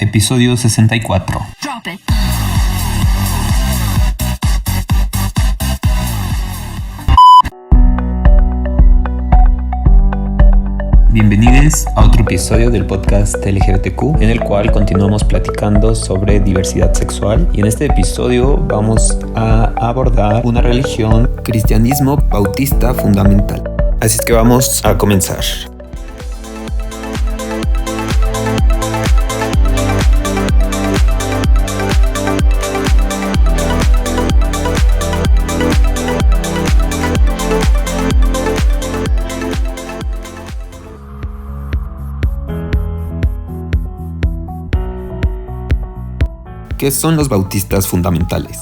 episodio 64. Bienvenidos a otro episodio del podcast LGBTQ, en el cual continuamos platicando sobre diversidad sexual, y en este episodio vamos a abordar una religión, cristianismo bautista fundamental. Así es que vamos a comenzar. ¿Qué son los bautistas fundamentales?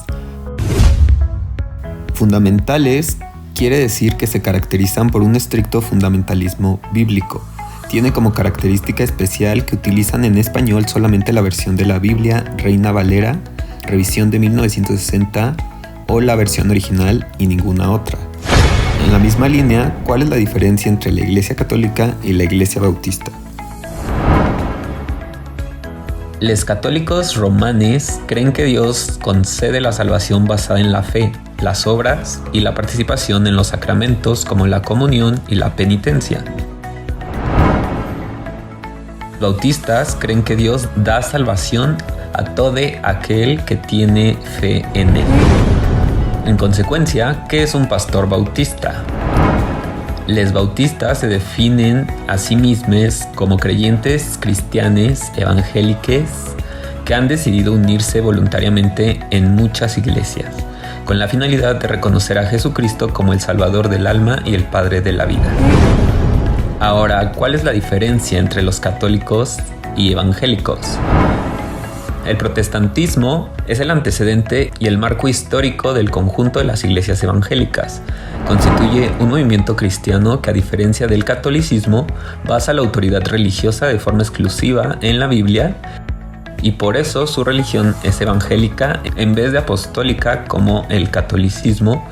Fundamentales quiere decir que se caracterizan por un estricto fundamentalismo bíblico. Tiene como característica especial que utilizan en español solamente la versión de la Biblia Reina Valera, revisión de 1960, o la versión original y ninguna otra. En la misma línea, ¿cuál es la diferencia entre la Iglesia Católica y la Iglesia Bautista? Los católicos romanes creen que Dios concede la salvación basada en la fe, las obras y la participación en los sacramentos como la comunión y la penitencia. Los bautistas creen que Dios da salvación a todo aquel que tiene fe en Él. En consecuencia, ¿qué es un pastor bautista? Los bautistas se definen a sí mismos como creyentes cristianos evangélicos que han decidido unirse voluntariamente en muchas iglesias, con la finalidad de reconocer a Jesucristo como el Salvador del alma y el Padre de la vida. Ahora, ¿cuál es la diferencia entre los católicos y evangélicos? El protestantismo es el antecedente y el marco histórico del conjunto de las iglesias evangélicas. Constituye un movimiento cristiano que, a diferencia del catolicismo, basa la autoridad religiosa de forma exclusiva en la Biblia, y por eso su religión es evangélica en vez de apostólica como el catolicismo.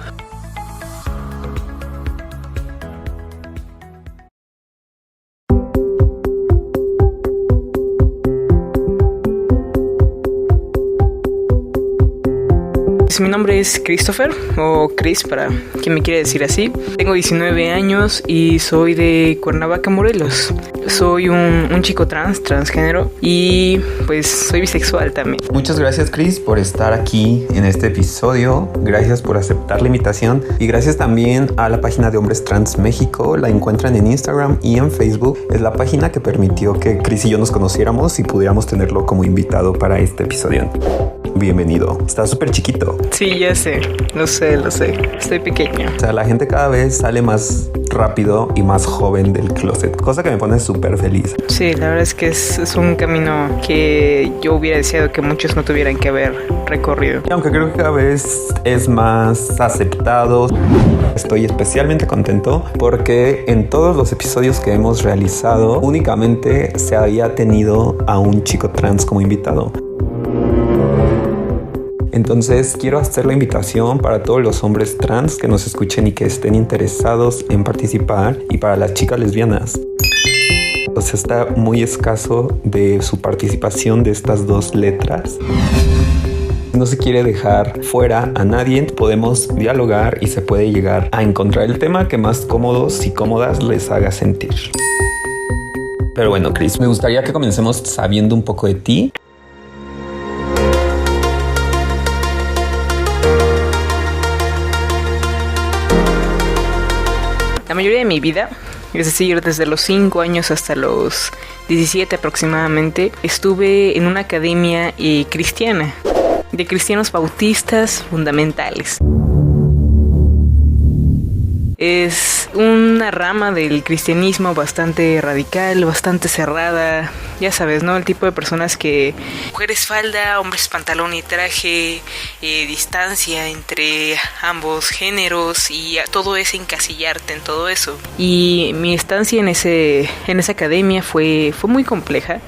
Mi nombre es Christopher, o Chris para quien me quiere decir así. Tengo 19 años y soy de Cuernavaca, Morelos. Soy un chico transgénero, y pues soy bisexual también. Muchas gracias, Chris, por estar aquí en este episodio. Gracias por aceptar la invitación, y gracias también a la página de Hombres Trans México. La encuentran en Instagram y en Facebook. Es la página que permitió que Chris y yo nos conociéramos y pudiéramos tenerlo como invitado para este episodio. Bienvenido. Está súper chiquito. Sí, ya sé. Lo sé. Estoy pequeño. O sea, la gente cada vez sale más rápido y más joven del closet, cosa que me pone súper feliz. Sí, la verdad es que es un camino que yo hubiera deseado que muchos no tuvieran que haber recorrido. Y aunque creo que cada vez es más aceptado, estoy especialmente contento porque en todos los episodios que hemos realizado únicamente se había tenido a un chico trans como invitado. Entonces quiero hacer la invitación para todos los hombres trans que nos escuchen y que estén interesados en participar, y para las chicas lesbianas. O sea, está muy escaso de su participación de estas dos letras. No se quiere dejar fuera a nadie, podemos dialogar y se puede llegar a encontrar el tema que más cómodos y cómodas les haga sentir. Pero bueno, Chris, me gustaría que comencemos sabiendo un poco de ti. La mayoría de mi vida, es decir, desde los 5 años hasta los 17 aproximadamente, estuve en una academia cristiana, de cristianos bautistas fundamentales. Es una rama del cristianismo bastante radical, bastante cerrada. Ya sabes, ¿no? El tipo de personas que mujeres falda, hombres pantalón y traje, distancia entre ambos géneros, y todo es encasillarte en todo eso. Y mi estancia en esa academia fue muy compleja.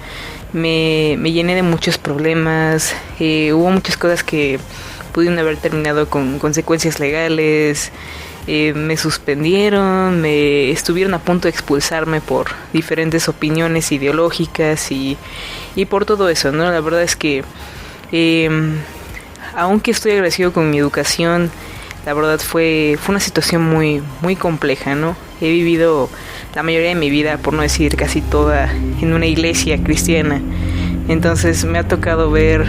me llené de muchos problemas, hubo muchas cosas que pudieron haber terminado con consecuencias legales, me suspendieron, me estuvieron a punto de expulsarme por diferentes opiniones ideológicas y por todo eso, ¿no? La verdad es que aunque estoy agradecido con mi educación, la verdad fue una situación muy, muy compleja, ¿no? He vivido la mayoría de mi vida, por no decir casi toda, en una iglesia cristiana. Entonces me ha tocado ver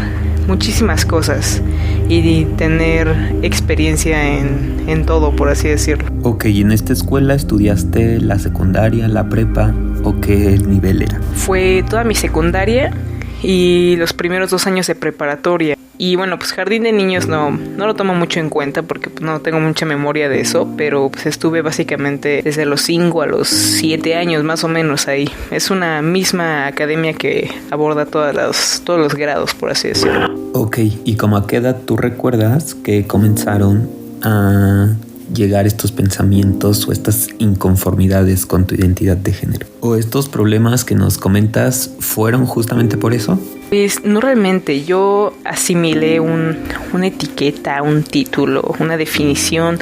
muchísimas cosas y tener experiencia en todo, por así decirlo. Ok, ¿y en esta escuela estudiaste la secundaria, la prepa o qué nivel era? Fue toda mi secundaria y los primeros 2 años de preparatoria. Y bueno, pues jardín de niños no lo tomo mucho en cuenta porque pues, no tengo mucha memoria de eso, pero pues estuve básicamente desde los 5 a los 7 años más o menos ahí. Es una misma academia que aborda todos los grados, por así decirlo. Ok, ¿y como a qué edad tú recuerdas que comenzaron a llegar estos pensamientos o estas inconformidades con tu identidad de género? ¿O estos problemas que nos comentas fueron justamente por eso? Pues no realmente, yo asimilé una etiqueta, un título, una definición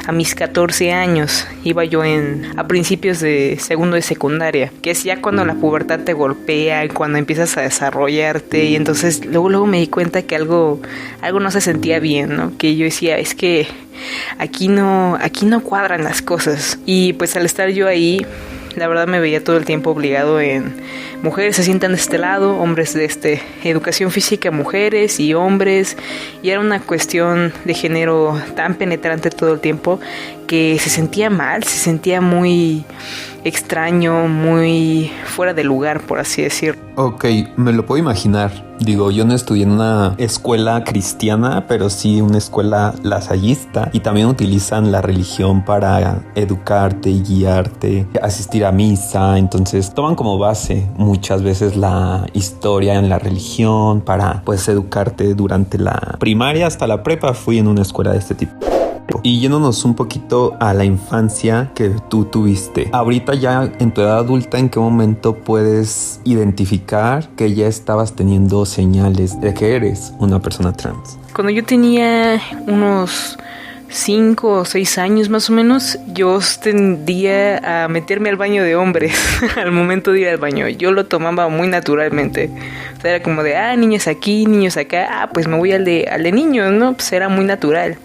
a mis 14 años. Iba yo a principios de segundo de secundaria, que es ya cuando la pubertad te golpea, cuando empiezas a desarrollarte y entonces luego me di cuenta que algo no se sentía bien, ¿no? Que yo decía, es que aquí no cuadran las cosas. Y pues al estar yo ahí, la verdad me veía todo el tiempo obligado en mujeres se sientan de este lado, hombres de educación física, mujeres y hombres, y era una cuestión de género tan penetrante todo el tiempo que se sentía mal, se sentía muy extraño, muy fuera de lugar, por así decirlo. Ok, me lo puedo imaginar. Digo, yo no estudié en una escuela cristiana, pero sí una escuela lasallista, y también utilizan la religión para educarte y guiarte, asistir a misa. Entonces toman como base muchas veces la historia en la religión para pues educarte durante la primaria hasta la prepa. Fui en una escuela de este tipo. Y yéndonos un poquito a la infancia que tú tuviste, ahorita ya en tu edad adulta, ¿en qué momento puedes identificar que ya estabas teniendo señales de que eres una persona trans? Cuando yo tenía unos 5 o 6 años más o menos, yo tendía a meterme al baño de hombres al momento de ir al baño. Yo lo tomaba muy naturalmente. O sea, era como de, niños aquí, niños acá, pues me voy al de niños, ¿no? Pues era muy natural.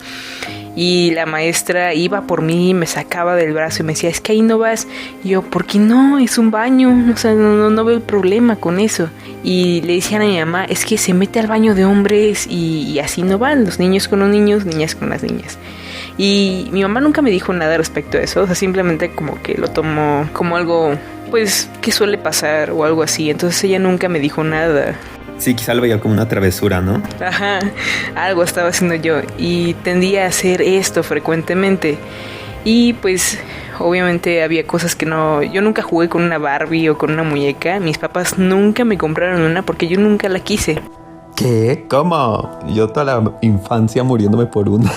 Y la maestra iba por mí, me sacaba del brazo y me decía, es que ahí no vas. Y yo, ¿por qué no? Es un baño, o sea, no veo el problema con eso. Y le decían a mi mamá, es que se mete al baño de hombres y así no van, los niños con los niños, niñas con las niñas. Y mi mamá nunca me dijo nada respecto a eso, o sea, simplemente como que lo tomó como algo, pues, que suele pasar o algo así. Entonces ella nunca me dijo nada. Sí, quizá lo veía como una travesura, ¿no? Ajá, algo estaba haciendo yo y tendía a hacer esto frecuentemente. Y pues obviamente había cosas que no... Yo nunca jugué con una Barbie o con una muñeca. Mis papás nunca me compraron una porque yo nunca la quise. ¿Qué? ¿Cómo? Yo toda la infancia muriéndome por una.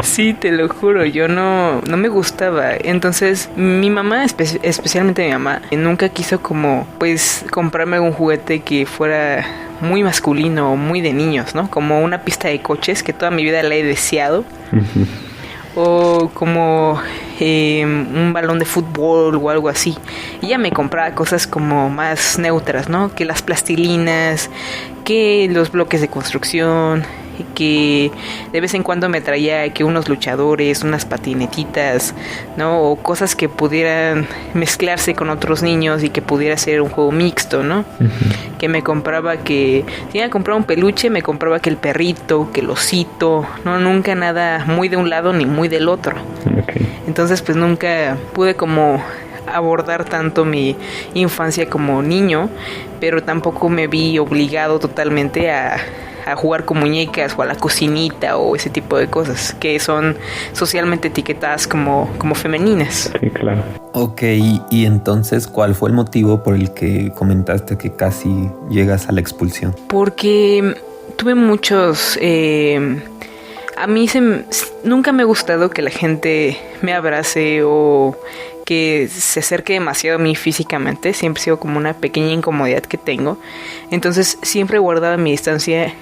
Sí, te lo juro, yo no me gustaba. Entonces mi mamá, especialmente mi mamá, nunca quiso como pues comprarme algún juguete que fuera muy masculino o muy de niños, ¿no? Como una pista de coches que toda mi vida la he deseado. O como un balón de fútbol o algo así. Y ella me compraba cosas como más neutras, ¿no? Que las plastilinas, que los bloques de construcción, que de vez en cuando me traía que unos luchadores, unas patinetitas, ¿no? O cosas que pudieran mezclarse con otros niños y que pudiera ser un juego mixto, ¿no? Uh-huh. Que me compraba si me compraba un peluche, me compraba que el perrito, que el osito, ¿no? Nunca nada muy de un lado ni muy del otro. Okay. Entonces pues nunca pude como abordar tanto mi infancia como niño, pero tampoco me vi obligado totalmente a jugar con muñecas o a la cocinita o ese tipo de cosas que son socialmente etiquetadas como femeninas. Sí, claro. Ok, y entonces, ¿cuál fue el motivo por el que comentaste que casi llegas a la expulsión? Porque tuve muchos A mí nunca me ha gustado que la gente me abrace o que se acerque demasiado a mí físicamente. Siempre ha sido como una pequeña incomodidad que tengo. Entonces siempre he guardado mi distancia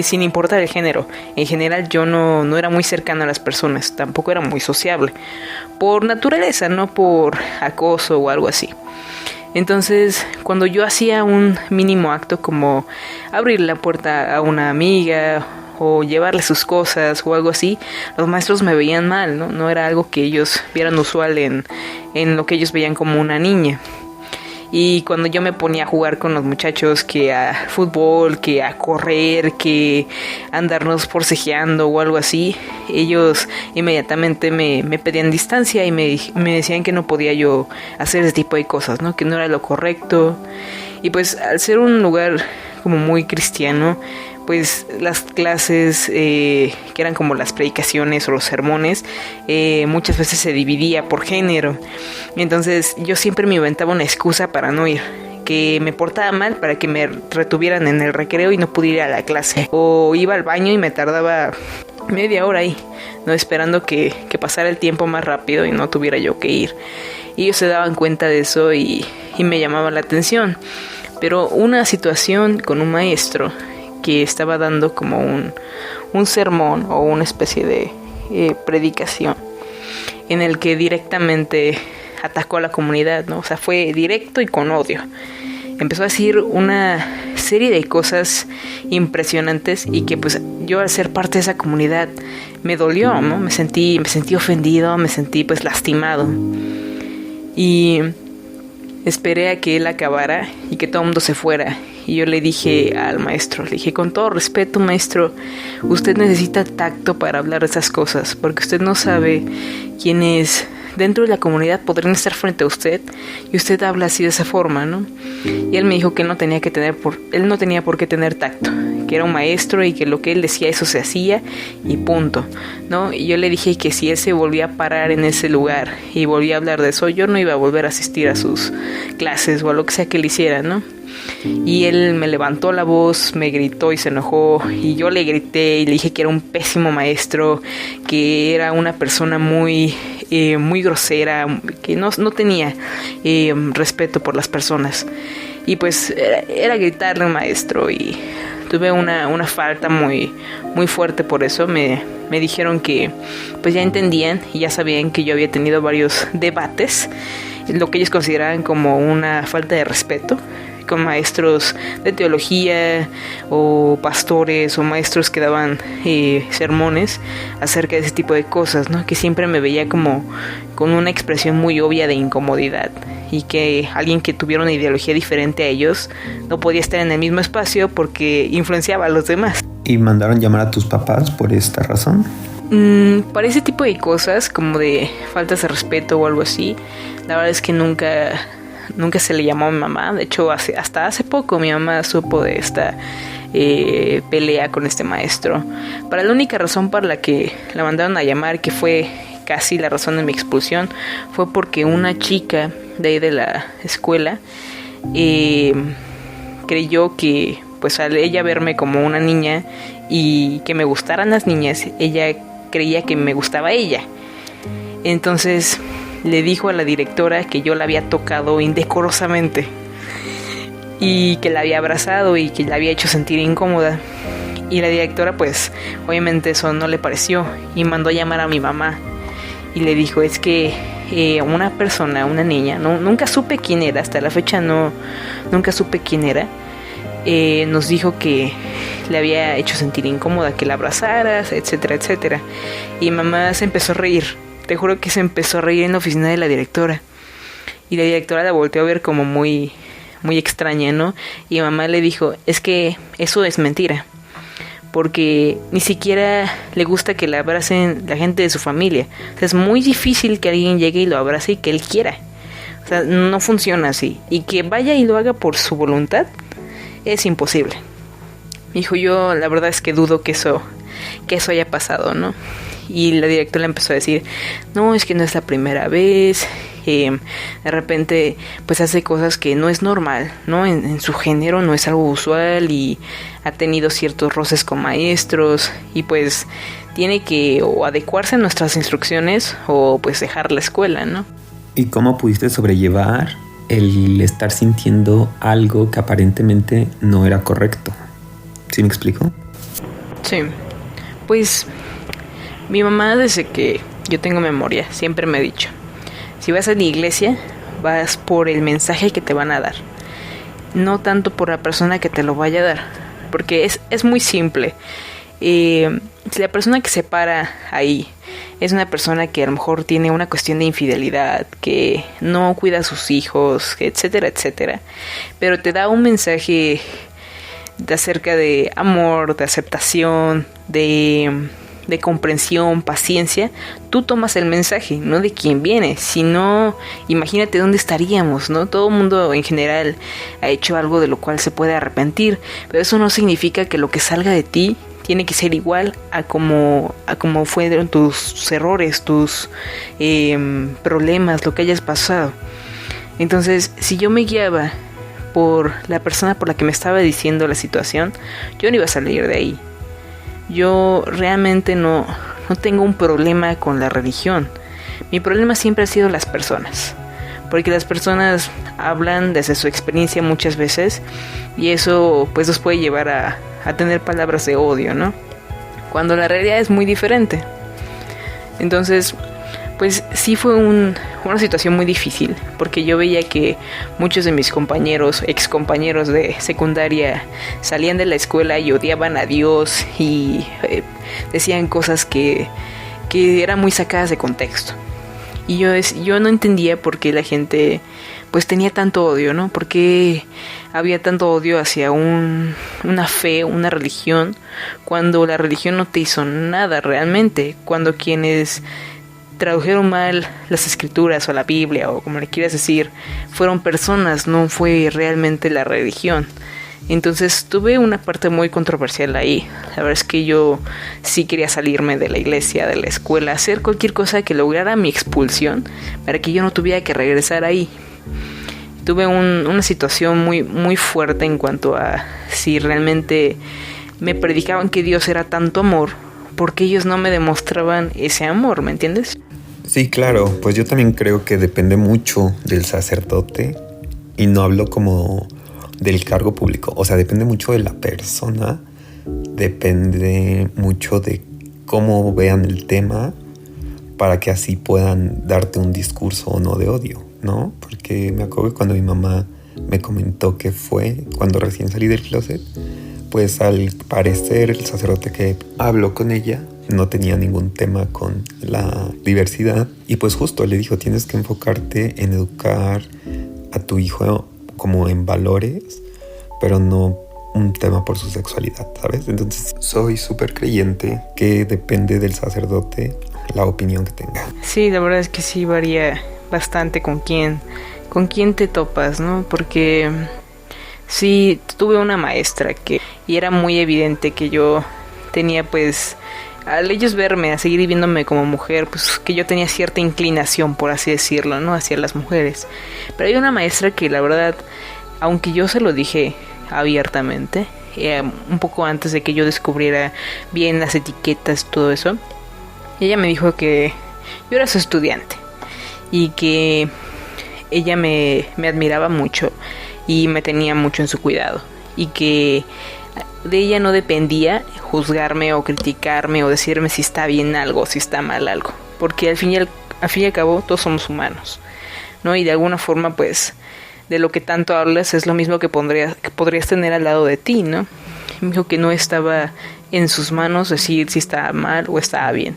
sin importar el género. En general yo no era muy cercano a las personas, tampoco era muy sociable. Por naturaleza, no por acoso o algo así. Entonces, cuando yo hacía un mínimo acto como abrir la puerta a una amiga o llevarle sus cosas o algo así, los maestros me veían mal, ¿no? No era algo que ellos vieran usual en lo que ellos veían como una niña. Y cuando yo me ponía a jugar con los muchachos, que a fútbol, que a correr, que a andarnos forcejeando o algo así, ellos inmediatamente me pedían distancia y me decían que no podía yo hacer ese tipo de cosas, ¿no? Que no era lo correcto. Y pues al ser un lugar como muy cristiano, pues las clases que eran como las predicaciones o los sermones muchas veces se dividía por género. Entonces yo siempre me inventaba una excusa para no ir, que me portaba mal para que me retuvieran en el recreo y no pudiera ir a la clase, o iba al baño y me tardaba media hora ahí, no esperando que pasara el tiempo más rápido y no tuviera yo que ir. Y ellos se daban cuenta de eso y me llamaban la atención. Pero una situación con un maestro que estaba dando como un sermón o una especie de predicación en el que directamente atacó a la comunidad, ¿no? O sea, fue directo y con odio. Empezó a decir una serie de cosas impresionantes y que pues yo al ser parte de esa comunidad me dolió, ¿no? Me sentí ofendido, me sentí pues lastimado. Y esperé a que él acabara y que todo el mundo se fuera. Y yo le dije al maestro, le dije: con todo respeto, maestro, usted necesita tacto para hablar de esas cosas, porque usted no sabe quiénes dentro de la comunidad podrían estar frente a usted y usted habla así de esa forma, ¿no? Y él me dijo que él no tenía por qué tener tacto, que era un maestro y que lo que él decía eso se hacía y punto, ¿no? Y yo le dije que si él se volvía a parar en ese lugar y volvía a hablar de eso, yo no iba a volver a asistir a sus clases o a lo que sea que él hiciera, ¿no? Y él me levantó la voz, me gritó y se enojó, y yo le grité y le dije que era un pésimo maestro, que era una persona muy grosera, que no tenía respeto por las personas. Y pues era gritarle al maestro, y tuve una falta muy, muy fuerte por eso. Me dijeron que pues ya entendían y ya sabían que yo había tenido varios debates, lo que ellos consideraban como una falta de respeto, con maestros de teología o pastores o maestros que daban sermones acerca de ese tipo de cosas, ¿no? Que siempre me veía como con una expresión muy obvia de incomodidad, y que alguien que tuviera una ideología diferente a ellos no podía estar en el mismo espacio porque influenciaba a los demás. ¿Y mandaron llamar a tus papás por esta razón? Para ese tipo de cosas, como de faltas de respeto o algo así, la verdad es que nunca se le llamó a mi mamá. De hecho, hasta hace poco mi mamá supo de esta pelea con este maestro. Para la única razón para la que la mandaron a llamar, que fue casi la razón de mi expulsión, fue porque una chica de ahí de la escuela creyó que pues al ella verme como una niña y que me gustaran las niñas, ella creía que me gustaba ella. Entonces le dijo a la directora que yo la había tocado indecorosamente y que la había abrazado y que la había hecho sentir incómoda. Y la directora pues obviamente eso no le pareció y mandó a llamar a mi mamá y le dijo: es que una persona, una niña, nunca supe quién era, hasta la fecha nunca supe quién era, nos dijo que le había hecho sentir incómoda, que la abrazaras, etcétera, etcétera. Y mamá se empezó a reír. Te juro que se empezó a reír en la oficina de la directora. Y la directora la volteó a ver como muy, muy extraña, ¿no? Y mamá le dijo: es que eso es mentira, porque ni siquiera le gusta que la abracen la gente de su familia. O sea, es muy difícil que alguien llegue y lo abrace y que él quiera. O sea, no funciona así. Y que vaya y lo haga por su voluntad es imposible. Dijo: yo la verdad es que dudo que eso haya pasado, ¿no? Y la directora empezó a decir: no, es que no es la primera vez, De repente pues hace cosas que no es normal, ¿no? En su género no es algo usual y ha tenido ciertos roces con maestros y pues tiene que o adecuarse a nuestras instrucciones o pues dejar la escuela, ¿no? ¿Y cómo pudiste sobrellevar el estar sintiendo algo que aparentemente no era correcto? ¿Sí me explico? Sí, pues mi mamá desde que yo tengo memoria siempre me ha dicho, si vas a la iglesia vas por el mensaje que te van a dar, no tanto por la persona que te lo vaya a dar, porque es muy simple. Si la persona que se para ahí es una persona que a lo mejor tiene una cuestión de infidelidad, que no cuida a sus hijos, etcétera, etcétera, pero te da un mensaje acerca de amor, de aceptación, de comprensión, paciencia, tú tomas el mensaje, no de quién viene, sino imagínate dónde estaríamos, ¿no? Todo el mundo en general ha hecho algo de lo cual se puede arrepentir, pero eso no significa que lo que salga de ti tiene que ser igual a como fueron tus errores, tus problemas, lo que hayas pasado. Entonces, si yo me guiaba por la persona por la que me estaba diciendo la situación, yo no iba a salir de ahí. Yo realmente no tengo un problema con la religión. Mi problema siempre ha sido las personas, porque las personas hablan desde su experiencia muchas veces y eso pues nos puede llevar a tener palabras de odio, ¿no? Cuando la realidad es muy diferente. Entonces, pues sí fue una situación muy difícil, porque yo veía que muchos de mis compañeros, excompañeros de secundaria, salían de la escuela y odiaban a Dios y decían cosas que eran muy sacadas de contexto. Y yo no entendía por qué la gente pues tenía tanto odio, ¿no? ¿Por qué había tanto odio hacia una fe, una religión, cuando la religión no te hizo nada realmente? Cuando quienes tradujeron mal las escrituras o la Biblia o como le quieras decir, fueron personas, no fue realmente la religión. Entonces tuve una parte muy controversial ahí. La verdad es que yo sí quería salirme de la iglesia, de la escuela, hacer cualquier cosa que lograra mi expulsión para que yo no tuviera que regresar ahí. Tuve una situación muy, muy fuerte en cuanto a si realmente me predicaban que Dios era tanto amor, porque ellos no me demostraban ese amor, ¿me entiendes? Sí, claro, pues yo también creo que depende mucho del sacerdote y no hablo como del cargo público, o sea, depende mucho de la persona, depende mucho de cómo vean el tema para que así puedan darte un discurso o no de odio, ¿no? Porque me acuerdo que cuando mi mamá me comentó que fue cuando recién salí del closet, pues al parecer el sacerdote que habló con ella no tenía ningún tema con la diversidad y pues justo le dijo, tienes que enfocarte en educar a tu hijo como en valores, pero no un tema por su sexualidad, ¿sabes? Entonces soy súper creyente que depende del sacerdote la opinión que tenga. Sí, la verdad es que sí varía bastante con quién te topas, ¿no? Porque sí, tuve una maestra y era muy evidente que yo tenía pues, al ellos verme, a seguir viéndome como mujer, pues que yo tenía cierta inclinación, por así decirlo, ¿no? Hacia las mujeres. Pero hay una maestra que la verdad, aunque yo se lo dije abiertamente, un poco antes de que yo descubriera bien las etiquetas y todo eso, ella me dijo que yo era su estudiante y que ella me admiraba mucho y me tenía mucho en su cuidado y que de ella no dependía juzgarme o criticarme o decirme si está bien algo o si está mal algo, porque al fin y al cabo todos somos humanos, ¿no? Y de alguna forma pues de lo que tanto hablas es lo mismo que podrías tener al lado de ti, ¿no? Me dijo que no estaba en sus manos decir si estaba mal o estaba bien,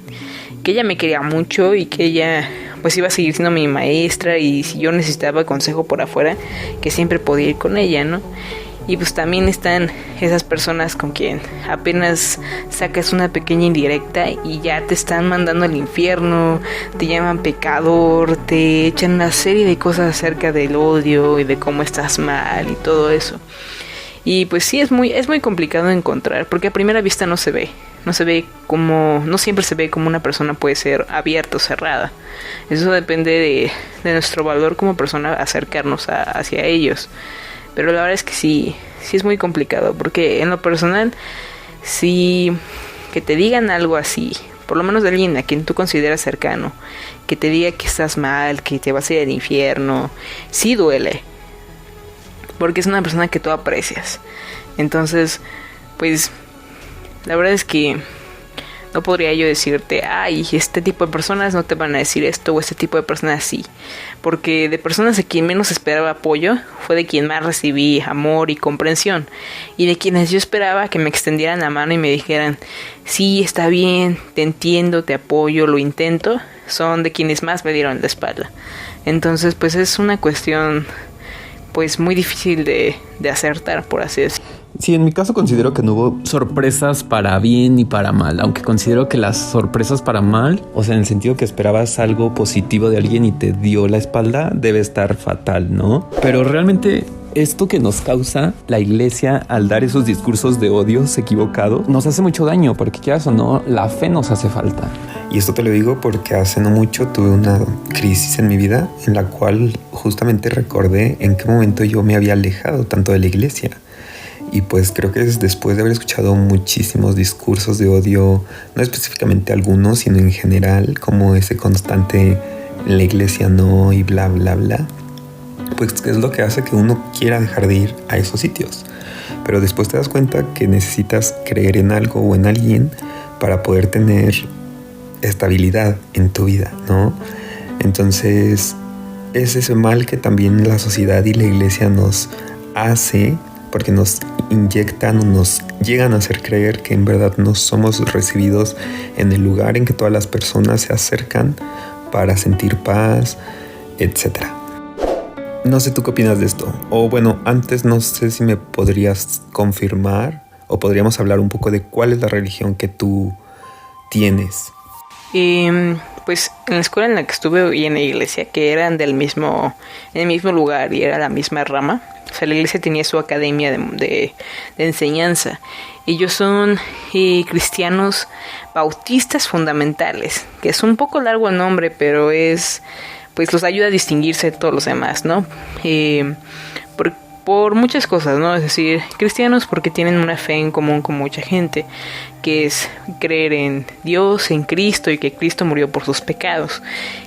que ella me quería mucho y que ella pues iba a seguir siendo mi maestra y si yo necesitaba consejo por afuera, que siempre podía ir con ella, ¿no? Y pues también están esas personas con quien apenas sacas una pequeña indirecta y ya te están mandando al infierno, te llaman pecador, te echan una serie de cosas acerca del odio y de cómo estás mal y todo eso. Y pues sí, es muy complicado de encontrar, porque a primera vista no se ve, no siempre se ve como una persona puede ser abierta o cerrada. Eso depende de nuestro valor como persona acercarnos hacia ellos. Pero la verdad es que sí es muy complicado, porque en lo personal, sí, que te digan algo así, por lo menos de alguien a quien tú consideras cercano, que te diga que estás mal, que te vas a ir al infierno, sí duele, porque es una persona que tú aprecias. Entonces, pues, la verdad es que no podría yo decirte, ay, este tipo de personas no te van a decir esto, o este tipo de personas sí. Porque de personas de quien menos esperaba apoyo, fue de quien más recibí amor y comprensión. Y de quienes yo esperaba que me extendieran la mano y me dijeran, sí, está bien, te entiendo, te apoyo, lo intento, son de quienes más me dieron la espalda. Entonces, pues es una cuestión, pues, muy difícil de acertar, por así decirlo. Sí, en mi caso considero que no hubo sorpresas para bien y para mal, aunque considero que las sorpresas para mal, o sea, en el sentido que esperabas algo positivo de alguien y te dio la espalda, debe estar fatal, ¿no? Pero realmente esto que nos causa la iglesia al dar esos discursos de odios equivocados nos hace mucho daño, porque quieras o no, la fe nos hace falta. Y esto te lo digo porque hace no mucho tuve una crisis en mi vida en la cual justamente recordé en qué momento yo me había alejado tanto de la iglesia. Y pues creo que es después de haber escuchado muchísimos discursos de odio, no específicamente algunos, sino en general, como ese constante en la iglesia no y bla bla bla, pues es lo que hace que uno quiera dejar de ir a esos sitios. Pero después te das cuenta que necesitas creer en algo o en alguien para poder tener estabilidad en tu vida, ¿no? Entonces es ese mal que también la sociedad y la iglesia nos hace, porque nos inyectan o nos llegan a hacer creer que en verdad no somos recibidos en el lugar en que todas las personas se acercan para sentir paz, etc. No sé tú qué opinas de esto. O bueno, antes no sé si me podrías confirmar o podríamos hablar un poco de cuál es la religión que tú tienes. Pues en la escuela en la que estuve y en la iglesia, que eran en el mismo lugar y era la misma rama. O sea, la iglesia tenía su academia de enseñanza. Ellos son cristianos bautistas fundamentales, que es un poco largo el nombre, pero pues los ayuda a distinguirse de todos los demás, ¿no? Por muchas cosas, ¿no? Es decir, cristianos porque tienen una fe en común con mucha gente, que es creer en Dios, en Cristo, y que Cristo murió por sus pecados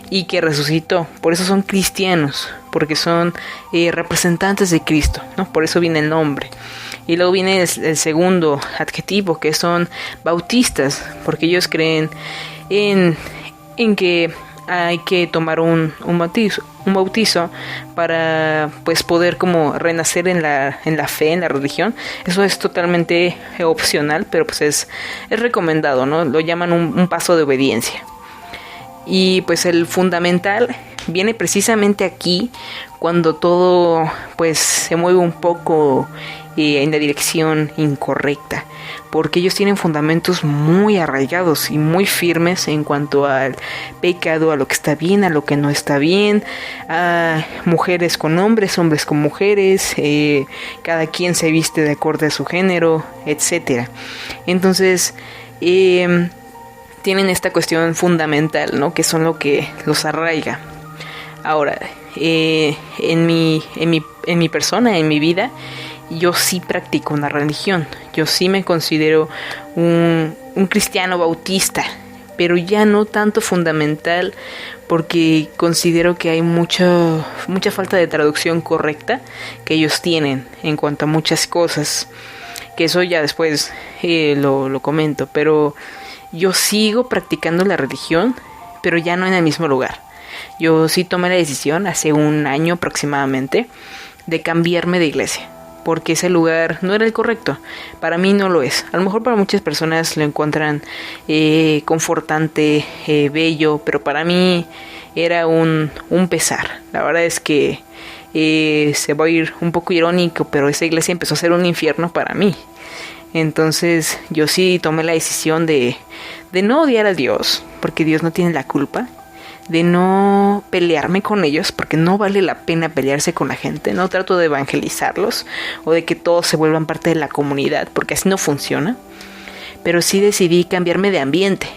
y que resucitó. Por eso son cristianos, porque son representantes de Cristo, ¿no? Por eso viene el nombre. Y luego viene el segundo adjetivo, que son bautistas, porque ellos creen en que hay que tomar un bautizo para pues poder como renacer en la fe, en la religión. Eso es totalmente opcional, pero pues es recomendado, ¿no? Lo llaman un paso de obediencia. Y pues el fundamental viene precisamente aquí, cuando todo pues se mueve un poco en la dirección incorrecta, porque ellos tienen fundamentos muy arraigados y muy firmes en cuanto al pecado, a lo que está bien, a lo que no está bien, a mujeres con hombres, hombres con mujeres, cada quien se viste de acuerdo a su género, etcétera. Entonces tienen esta cuestión fundamental, ¿no? Que son lo que los arraiga. Ahora, en mi persona, en mi vida, yo sí practico una religión. Yo sí me considero un cristiano bautista, pero ya no tanto fundamental, porque considero que hay mucha falta de traducción correcta que ellos tienen en cuanto a muchas cosas, que eso ya después lo comento. Pero yo sigo practicando la religión, pero ya no en el mismo lugar. Yo sí tomé la decisión hace un año aproximadamente de cambiarme de iglesia, porque ese lugar no era el correcto. Para mí no lo es. A lo mejor para muchas personas lo encuentran confortante, bello, pero para mí era un pesar. La verdad es que se va a ir un poco irónico, pero esa iglesia empezó a ser un infierno para mí. Entonces yo sí tomé la decisión de no odiar a Dios, porque Dios no tiene la culpa, de no pelearme con ellos, porque no vale la pena pelearse con la gente. No trato de evangelizarlos o de que todos se vuelvan parte de la comunidad, porque así no funciona. pero sí decidí cambiarme de ambiente,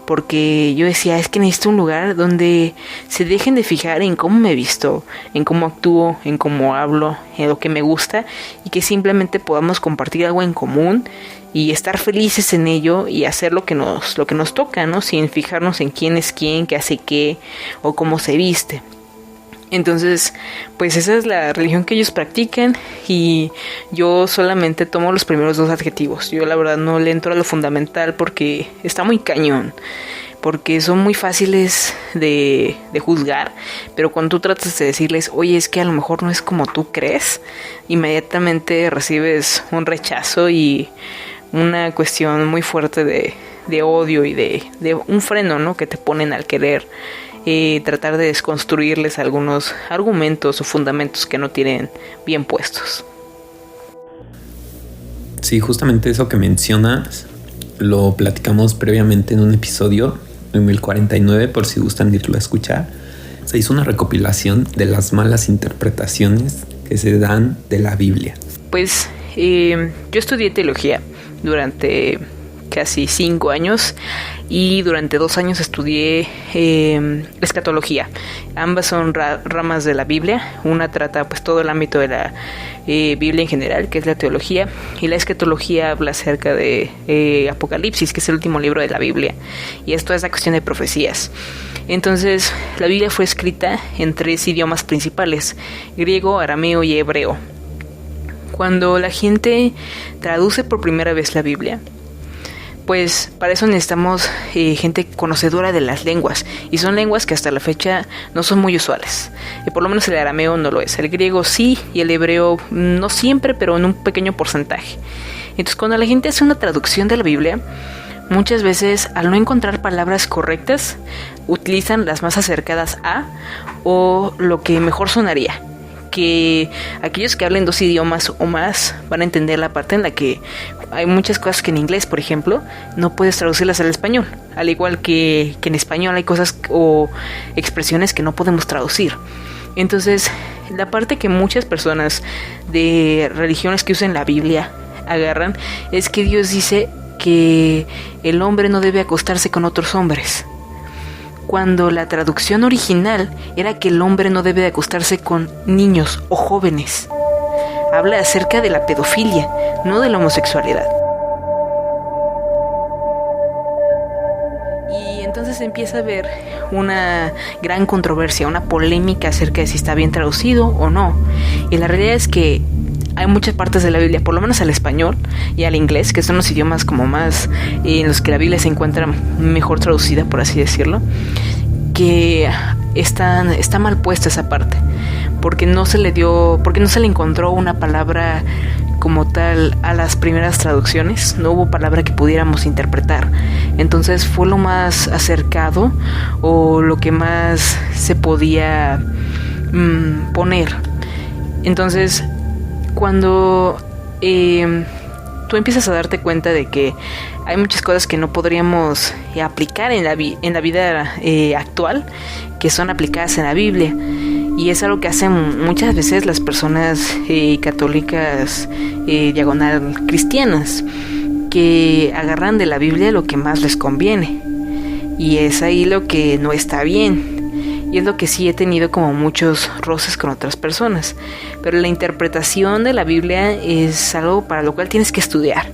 porque yo decía, es que necesito un lugar donde se dejen de fijar en cómo me visto, en cómo actúo, en cómo hablo, en lo que me gusta, y que simplemente podamos compartir algo en común y estar felices en ello y hacer lo que nos toca, ¿no? Sin fijarnos en quién es quién, qué hace qué o cómo se viste. Entonces, pues esa es la religión que ellos practican y yo solamente tomo los primeros 2 adjetivos. Yo la verdad no le entro a lo fundamental porque está muy cañón, porque son muy fáciles de juzgar, pero cuando tú tratas de decirles, oye, es que a lo mejor no es como tú crees, inmediatamente recibes un rechazo y una cuestión muy fuerte de odio y de un freno, ¿no? Que te ponen al querer tratar de desconstruirles algunos argumentos o fundamentos que no tienen bien puestos. Sí, justamente eso que mencionas lo platicamos previamente en un episodio, en el 49, por si gustan irlo a escuchar. Se hizo una recopilación de las malas interpretaciones que se dan de la Biblia. Pues yo estudié teología durante casi 5 años y durante 2 años estudié escatología. Ambas son ramas de la Biblia. Una trata pues todo el ámbito de la Biblia en general, que es la teología, y la escatología habla acerca de Apocalipsis, que es el último libro de la Biblia, y esto es la cuestión de profecías. Entonces la Biblia fue escrita en 3 idiomas principales: griego, arameo y hebreo. Cuando la gente traduce por primera vez la Biblia, pues para eso necesitamos gente conocedora de las lenguas, y son lenguas que hasta la fecha no son muy usuales. Por lo menos el arameo no lo es, el griego sí, y el hebreo no siempre, pero en un pequeño porcentaje. Entonces cuando la gente hace una traducción de la Biblia, muchas veces al no encontrar palabras correctas, utilizan las más acercadas a o lo que mejor sonaría. Que aquellos que hablen 2 idiomas o más van a entender la parte en la que hay muchas cosas que en inglés, por ejemplo, no puedes traducirlas al español, al igual que en español hay cosas o expresiones que no podemos traducir. Entonces, la parte que muchas personas de religiones que usan la Biblia agarran es que Dios dice que el hombre no debe acostarse con otros hombres, cuando la traducción original era que el hombre no debe de acostarse con niños o jóvenes. Habla acerca de la pedofilia, no de la homosexualidad. Y entonces empieza a haber una gran controversia, una polémica acerca de si está bien traducido o no. Y la realidad es que hay muchas partes de la Biblia, por lo menos al español y al inglés, que son los idiomas como más en los que la Biblia se encuentra mejor traducida, por así decirlo, que está mal puesta esa parte, porque no se le encontró una palabra como tal a las primeras traducciones. No hubo palabra que pudiéramos interpretar. Entonces fue lo más acercado o lo que más se podía poner. Entonces, cuando tú empiezas a darte cuenta de que hay muchas cosas que no podríamos aplicar en la vida actual, que son aplicadas en la Biblia, y es algo que hacen muchas veces las personas católicas diagonal cristianas, que agarran de la Biblia lo que más les conviene, y es ahí lo que no está bien. Y es lo que sí he tenido como muchos roces con otras personas. Pero la interpretación de la Biblia es algo para lo cual tienes que estudiar.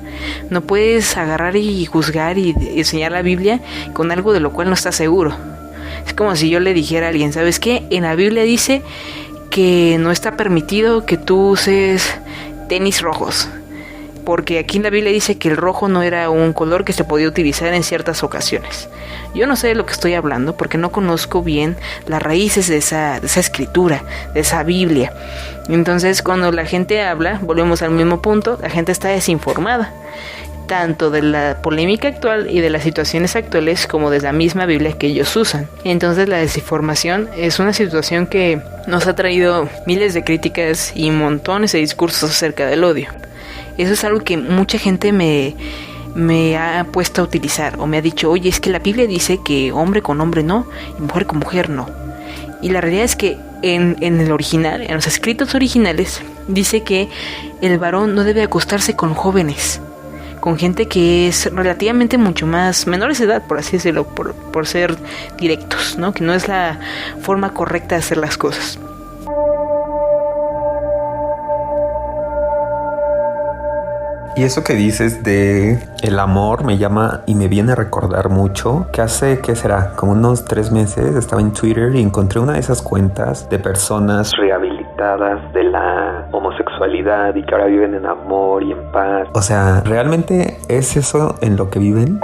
No puedes agarrar y juzgar y enseñar la Biblia con algo de lo cual no estás seguro. Es como si yo le dijera a alguien, ¿sabes qué? En la Biblia dice que no está permitido que tú uses tenis rojos, porque aquí en la Biblia dice que el rojo no era un color que se podía utilizar en ciertas ocasiones. Yo no sé de lo que estoy hablando porque no conozco bien las raíces de esa escritura, de esa Biblia. Entonces, cuando la gente habla, volvemos al mismo punto, la gente está desinformada, tanto de la polémica actual y de las situaciones actuales como de la misma Biblia que ellos usan. Entonces, la desinformación es una situación que nos ha traído miles de críticas y montones de discursos acerca del odio. Eso es algo que mucha gente me ha puesto a utilizar o me ha dicho, oye, es que la Biblia dice que hombre con hombre no y mujer con mujer no. Y la realidad es que en el original, en los escritos originales, dice que el varón no debe acostarse con jóvenes, con gente que es relativamente mucho más menores de edad, por así decirlo, por ser directos, ¿no? Que no es la forma correcta de hacer las cosas. Y eso que dices de el amor me llama y me viene a recordar mucho que hace, ¿qué será? Como unos 3 meses estaba en Twitter y encontré una de esas cuentas de personas rehabilitadas de la homosexualidad y que ahora viven en amor y en paz. O sea, ¿realmente es eso en lo que viven?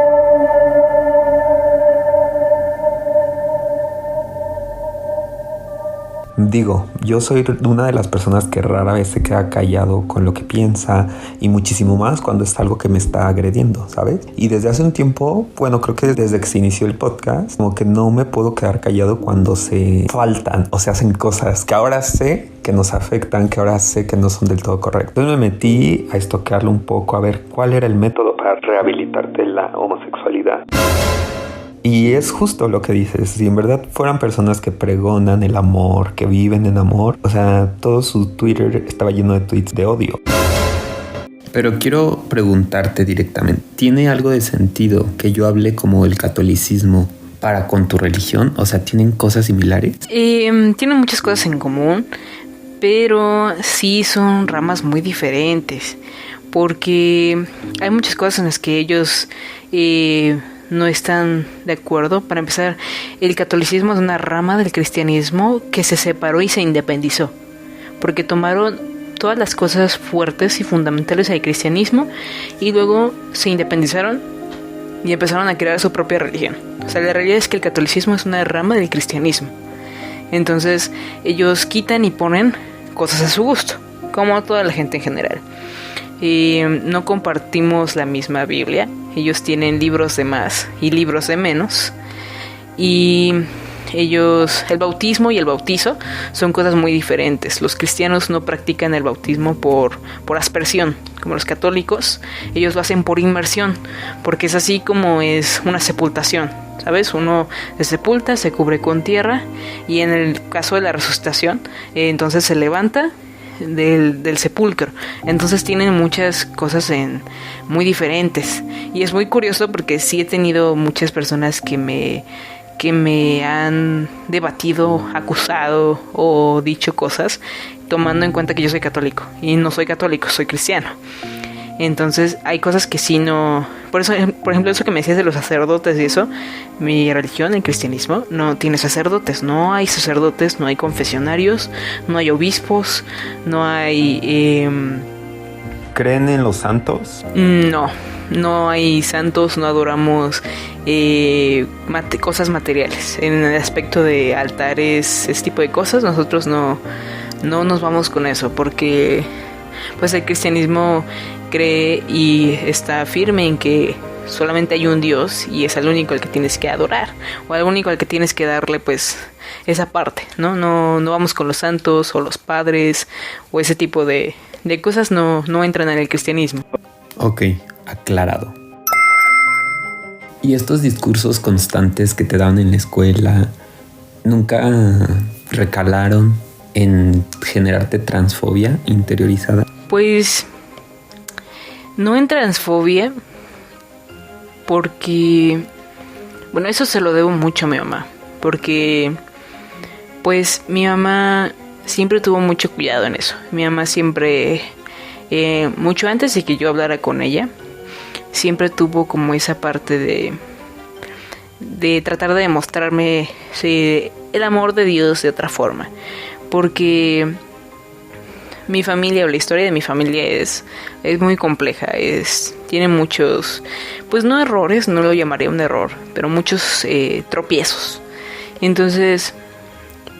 Digo, yo soy una de las personas que rara vez se queda callado con lo que piensa y muchísimo más cuando es algo que me está agrediendo, ¿sabes? Y desde hace un tiempo, bueno, creo que desde que se inició el podcast, como que no me puedo quedar callado cuando se faltan o se hacen cosas que ahora sé que nos afectan, que ahora sé que no son del todo correctas. Entonces me metí a estoquearlo un poco, a ver cuál era el método para rehabilitarte de la homosexualidad. Y es justo lo que dices, si en verdad fueran personas que pregonan el amor, que viven en amor, o sea, todo su Twitter estaba lleno de tweets de odio. Pero quiero preguntarte directamente, ¿tiene algo de sentido que yo hable como el catolicismo para con tu religión? O sea, ¿tienen cosas similares? Tienen muchas cosas en común, pero sí son ramas muy diferentes, porque hay muchas cosas en las que ellos no están de acuerdo. Para empezar, el catolicismo es una rama del cristianismo que se separó y se independizó, porque tomaron todas las cosas fuertes y fundamentales del cristianismo y luego se independizaron y empezaron a crear su propia religión. O sea, la realidad es que el catolicismo es una rama del cristianismo. Entonces ellos quitan y ponen cosas a su gusto, como toda la gente en general. No compartimos la misma Biblia. Ellos tienen libros de más y libros de menos. Y ellos, el bautismo y el bautizo son cosas muy diferentes. Los cristianos no practican el bautismo por aspersión, como los católicos. Ellos lo hacen por inmersión, porque es así como es una sepultación, ¿sabes? Uno se sepulta, se cubre con tierra, y en el caso de la resucitación, entonces se levanta del sepulcro. Entonces tienen muchas cosas muy diferentes, y es muy curioso porque sí he tenido muchas personas que me han debatido, acusado o dicho cosas tomando en cuenta que yo soy católico, y no soy católico, soy cristiano. Entonces hay cosas que sí no... Por eso, por ejemplo, eso que me decías de los sacerdotes y eso, mi religión, el cristianismo, no tiene sacerdotes. No hay sacerdotes, no hay confesionarios, no hay obispos, no hay... ¿Creen en los santos? No hay santos, no adoramos cosas materiales. En el aspecto de altares, ese tipo de cosas, nosotros no nos vamos con eso, porque pues el cristianismo cree y está firme en que solamente hay un Dios y es el único al que tienes que adorar, o al único al que tienes que darle pues esa parte, no vamos con los santos o los padres o ese tipo de cosas, no entran en el cristianismo. Ok, aclarado. ¿Y estos discursos constantes que te dan en la escuela nunca recalaron en generarte transfobia interiorizada? Pues no en transfobia, porque bueno, eso se lo debo mucho a mi mamá, porque pues mi mamá siempre tuvo mucho cuidado en eso. Mi mamá siempre, mucho antes de que yo hablara con ella, siempre tuvo como esa parte de tratar de demostrarme el amor de Dios de otra forma, porque mi familia, o la historia de mi familia es muy compleja, tiene muchos, pues no errores, no lo llamaría un error, pero muchos tropiezos. Entonces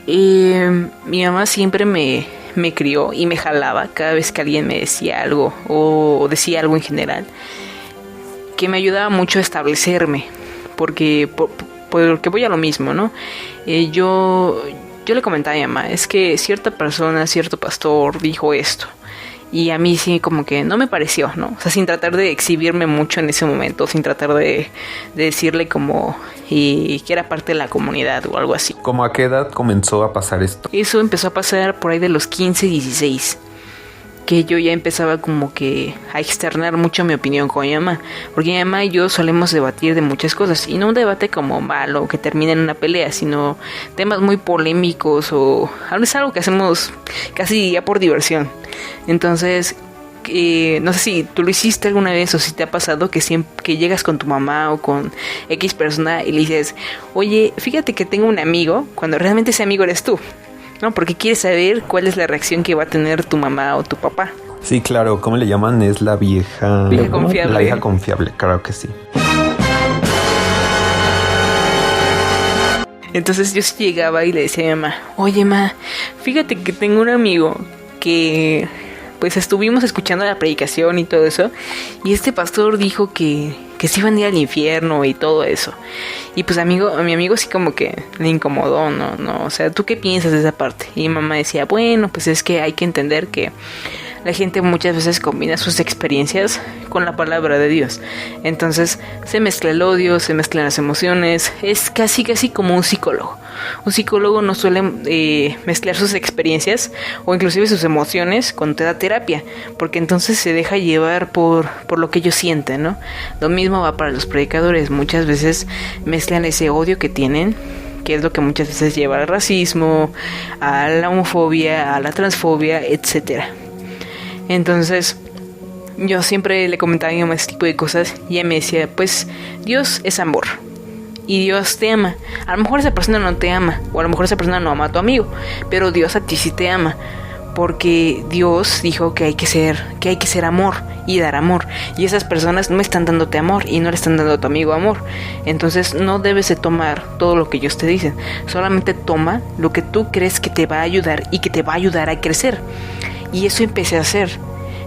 mi mamá siempre me crió y me jalaba cada vez que alguien me decía algo o decía algo en general, que me ayudaba mucho a establecerme, porque voy a lo mismo, ¿no? Yo le comentaba a mi mamá, es que cierta persona, cierto pastor dijo esto, y a mí sí como que no me pareció, ¿no? O sea, sin tratar de exhibirme mucho en ese momento, sin tratar de decirle como que era parte de la comunidad o algo así. ¿Cómo a qué edad comenzó a pasar esto? Eso empezó a pasar por ahí de los 15, 16. que yo ya empezaba como que a externar mucho mi opinión con mi mamá, porque mi mamá y yo solemos debatir de muchas cosas, y no un debate como malo que termina en una pelea, sino temas muy polémicos o es algo que hacemos casi ya por diversión. Entonces no sé si tú lo hiciste alguna vez o si te ha pasado que siempre que llegas con tu mamá o con X persona y le dices, oye, fíjate que tengo un amigo, cuando realmente ese amigo eres tú, ¿no? Porque quieres saber cuál es la reacción que va a tener tu mamá o tu papá. Sí, claro, ¿cómo le llaman? Es la vieja confiable. La vieja confiable, claro que sí. Entonces yo sí llegaba y le decía a mi mamá, oye, ma, fíjate que tengo un amigo que pues estuvimos escuchando la predicación y todo eso, y este pastor dijo que se iban a ir al infierno y todo eso. Y pues a mi amigo sí como que le incomodó, no, o sea, ¿tú qué piensas de esa parte? Y mi mamá decía, bueno, pues es que hay que entender que la gente muchas veces combina sus experiencias con la palabra de Dios. Entonces se mezcla el odio, se mezclan las emociones. Es casi como un psicólogo. Un psicólogo no suele mezclar sus experiencias o inclusive sus emociones con toda terapia, porque entonces se deja llevar por lo que ellos sienten, ¿no? Lo mismo va para los predicadores. Muchas veces mezclan ese odio que tienen, que es lo que muchas veces lleva al racismo, a la homofobia, a la transfobia, etcétera. Entonces yo siempre le comentaba a mi mamá este tipo de cosas y ella me decía, pues Dios es amor y Dios te ama. A lo mejor esa persona no te ama, o a lo mejor esa persona no ama a tu amigo, pero Dios a ti sí te ama, porque Dios dijo que hay que ser amor y dar amor, y esas personas no están dándote amor y no le están dando a tu amigo amor. Entonces no debes de tomar todo lo que ellos te dicen, solamente toma lo que tú crees que te va a ayudar y que te va a ayudar a crecer. Y eso empecé a hacer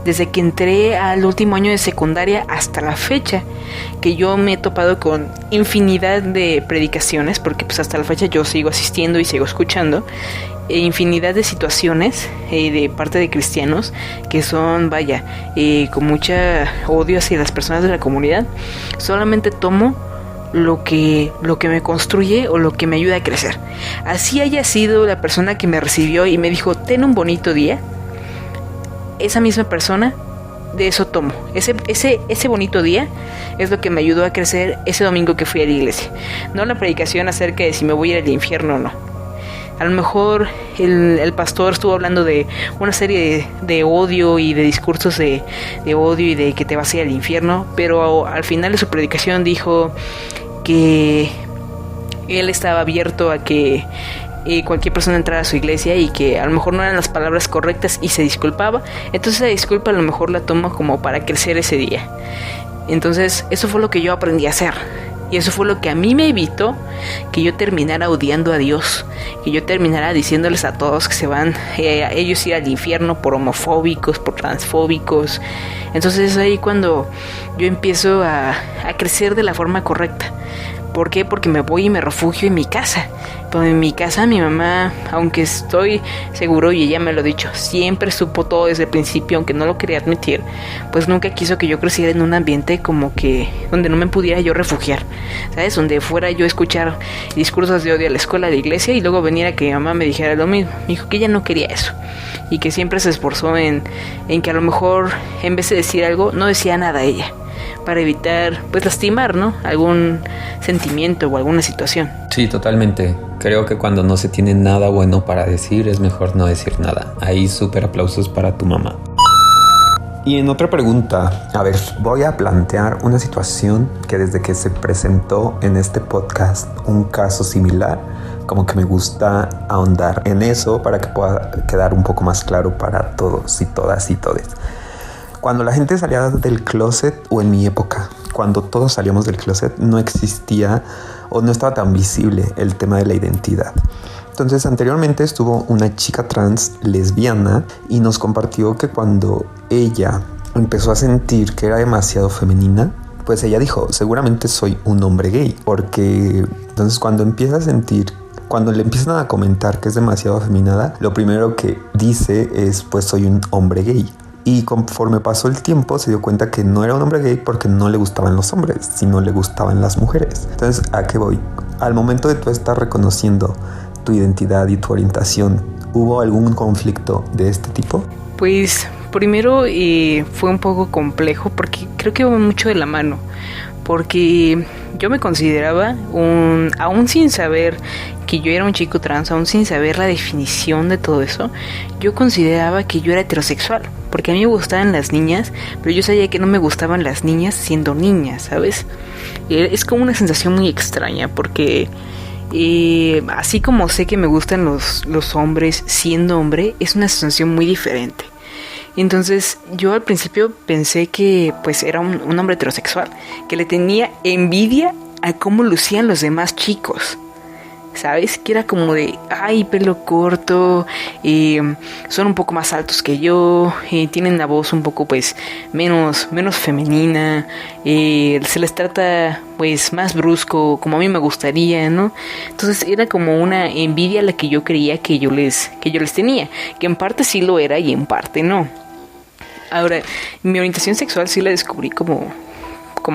desde que entré al último año de secundaria hasta la fecha, que yo me he topado con infinidad de predicaciones, porque pues hasta la fecha yo sigo asistiendo y sigo escuchando, infinidad de situaciones de parte de cristianos que son, con mucha odio hacia las personas de la comunidad. Solamente tomo lo que me construye o lo que me ayuda a crecer. Así haya sido la persona que me recibió y me dijo, ten un bonito día, esa misma persona, de eso tomo. Ese bonito día es lo que me ayudó a crecer ese domingo que fui a la iglesia. No la predicación acerca de si me voy a ir al infierno o no. A lo mejor el pastor estuvo hablando de una serie de odio y de discursos de odio y de que te vas a ir al infierno, pero al final de su predicación dijo que él estaba abierto a que cualquier persona entrara a su iglesia y que a lo mejor no eran las palabras correctas y se disculpaba. Entonces esa disculpa a lo mejor la tomo como para crecer ese día. Entonces eso fue lo que yo aprendí a hacer, y eso fue lo que a mí me evitó que yo terminara odiando a Dios, que yo terminara diciéndoles a todos que se van a ellos ir al infierno por homofóbicos, por transfóbicos. Entonces es ahí cuando yo empiezo a crecer de la forma correcta. ¿Por qué? Porque me voy y me refugio en mi casa. Pero en mi casa mi mamá, aunque estoy seguro y ella me lo ha dicho, siempre supo todo desde el principio, aunque no lo quería admitir, pues nunca quiso que yo creciera en un ambiente como que donde no me pudiera yo refugiar, ¿sabes? Donde fuera yo a escuchar discursos de odio a la escuela, a la iglesia, y luego viniera que mi mamá me dijera lo mismo. Me dijo que ella no quería eso y que siempre se esforzó en que a lo mejor en vez de decir algo, no decía nada a ella, para evitar pues lastimar, ¿no?, algún sentimiento o alguna situación. Sí, totalmente. Creo que cuando no se tiene nada bueno para decir es mejor no decir nada. Ahí súper aplausos para tu mamá. Y en otra pregunta, a ver, voy a plantear una situación que desde que se presentó en este podcast un caso similar, como que me gusta ahondar en eso para que pueda quedar un poco más claro para todos y todas y todes. Cuando la gente salía del closet, o en mi época, cuando todos salíamos del closet, no existía o no estaba tan visible el tema de la identidad. Entonces, anteriormente estuvo una chica trans lesbiana y nos compartió que cuando ella empezó a sentir que era demasiado femenina, pues ella dijo, seguramente soy un hombre gay, porque entonces cuando empieza a sentir, cuando le empiezan a comentar que es demasiado afeminada, lo primero que dice es, pues soy un hombre gay. Y conforme pasó el tiempo se dio cuenta que no era un hombre gay porque no le gustaban los hombres, sino le gustaban las mujeres. Entonces, ¿a qué voy? Al momento de tú estar reconociendo tu identidad y tu orientación, ¿hubo algún conflicto de este tipo? Pues primero fue un poco complejo porque creo que va mucho de la mano. Porque yo me consideraba, aún sin saber que yo era un chico trans, aún sin saber la definición de todo eso, yo consideraba que yo era heterosexual. Porque a mí me gustaban las niñas, pero yo sabía que no me gustaban las niñas siendo niñas, ¿sabes? Es como una sensación muy extraña porque... así como sé que me gustan los hombres siendo hombre, es una sensación muy diferente. Entonces yo al principio pensé que pues era un hombre heterosexual, que le tenía envidia a cómo lucían los demás chicos, ¿sabes? Que era como de, ay, pelo corto, son un poco más altos que yo, tienen la voz un poco pues menos femenina, se les trata pues más brusco, como a mí me gustaría, ¿no? Entonces era como una envidia a la que yo creía que yo les tenía, que en parte sí lo era y en parte no. Ahora, mi orientación sexual sí la descubrí como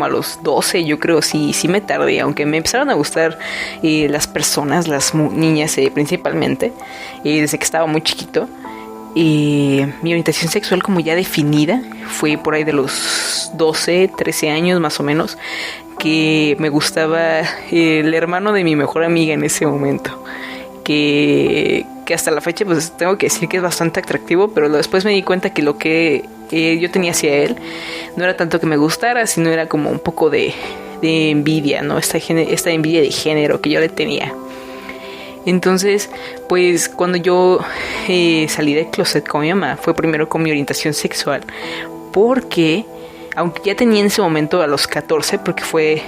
a los 12, yo creo, sí me tardé, aunque me empezaron a gustar las personas, las niñas principalmente, desde que estaba muy chiquito. Mi orientación sexual como ya definida fue por ahí de los 12, 13 años más o menos, que me gustaba el hermano de mi mejor amiga en ese momento, que hasta la fecha pues tengo que decir que es bastante atractivo, pero después me di cuenta que lo que yo tenía hacia él no era tanto que me gustara, sino era como un poco de envidia, ¿no? Esta envidia de género que yo le tenía. Entonces, pues cuando yo salí del closet con mi mamá, fue primero con mi orientación sexual, porque aunque ya tenía en ese momento a los 14, porque fue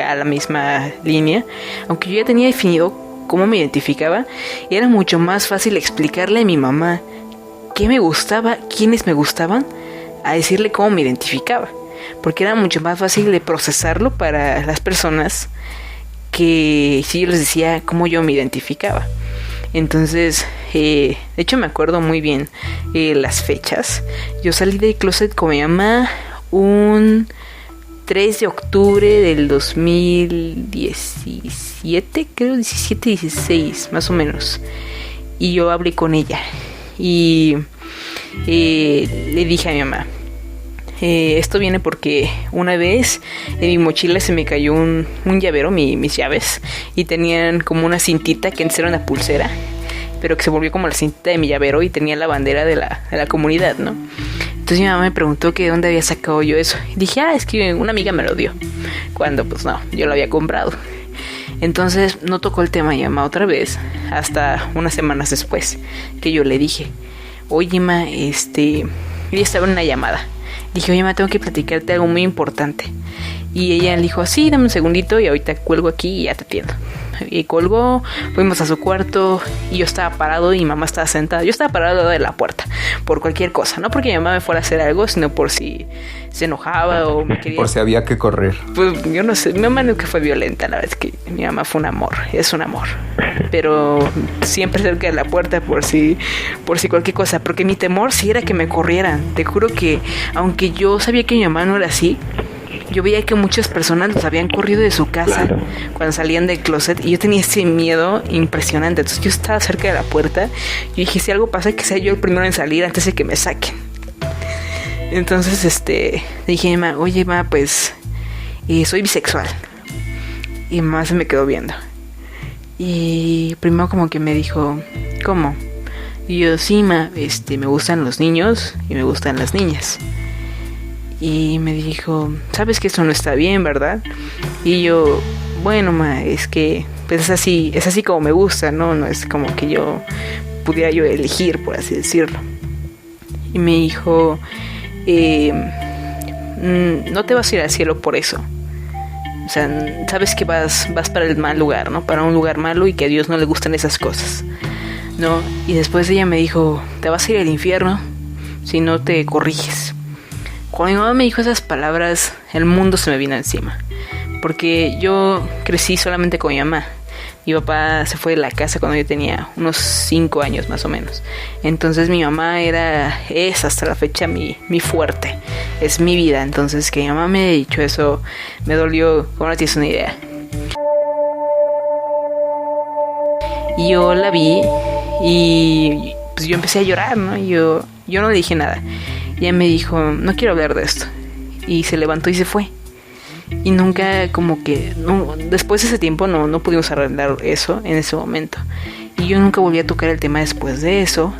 a la misma línea, aunque yo ya tenía definido cómo me identificaba, era mucho más fácil explicarle a mi mamá qué me gustaba, quiénes me gustaban, a decirle cómo me identificaba, porque era mucho más fácil de procesarlo para las personas que si yo les decía cómo yo me identificaba. Entonces, de hecho me acuerdo muy bien las fechas. Yo salí del closet con mi mamá un 3 de octubre del 2017, creo 16 más o menos, y yo hablé con ella y le dije a mi mamá, esto viene porque una vez en mi mochila se me cayó un llavero, mis llaves, y tenían como una cintita que antes era una pulsera, pero que se volvió como la cintita de mi llavero y tenía la bandera de la comunidad, ¿no? Entonces mi mamá me preguntó que de dónde había sacado yo eso. Y dije, es que una amiga me lo dio. Cuando pues no, yo lo había comprado. Entonces no tocó el tema mi mamá otra vez hasta unas semanas después, que yo le dije, oye ma, ella estaba en una llamada. Dije, oye ma, tengo que platicarte algo muy importante. Y ella le dijo, sí, dame un segundito y ahorita cuelgo aquí y ya te atiendo. Y colgó, fuimos a su cuarto y yo estaba parado y mi mamá estaba sentada. Yo estaba parado al lado de la puerta por cualquier cosa, no porque mi mamá me fuera a hacer algo, sino por si se enojaba o me quería... Por si había que correr. Pues yo no sé, mi mamá nunca fue violenta, la verdad es que mi mamá fue un amor, es un amor, pero siempre cerca de la puerta por si cualquier cosa, porque mi temor sí era que me corrieran. Te juro que aunque yo sabía que mi mamá no era así, yo veía que muchas personas los habían corrido de su casa cuando salían del closet y yo tenía ese miedo impresionante. Entonces yo estaba cerca de la puerta y dije, si algo pasa, que sea yo el primero en salir antes de que me saquen. Entonces le dije a mi mamá, oye ma, pues soy bisexual. Y mi mamá se me quedó viendo y primero como que me dijo, ¿cómo? Y yo, sí ma, me gustan los niños y me gustan las niñas. Y me dijo, sabes que eso no está bien, ¿verdad? Y yo, bueno ma, es que pues es así como me gusta, no es como que yo pudiera yo elegir, por así decirlo. Y me dijo, no te vas a ir al cielo por eso. O sea, sabes que vas para el mal lugar, ¿no? Para un lugar malo y que a Dios no le gustan esas cosas, ¿no? Y después ella me dijo, te vas a ir al infierno si no te corriges. Cuando mi mamá me dijo esas palabras, el mundo se me vino encima. Porque yo crecí solamente con mi mamá. Mi papá se fue de la casa cuando yo tenía unos 5 años más o menos. Entonces mi mamá es hasta la fecha mi fuerte. Es mi vida. Entonces que mi mamá me haya dicho eso me dolió, como no tienes una idea. Y yo la vi y pues yo empecé a llorar, ¿no? Yo Yo no le dije nada. Y ella me dijo, no quiero hablar de esto. Y se levantó y se fue. Y nunca como que... No, después de ese tiempo no pudimos arreglar eso en ese momento. Y yo nunca volví a tocar el tema después de eso.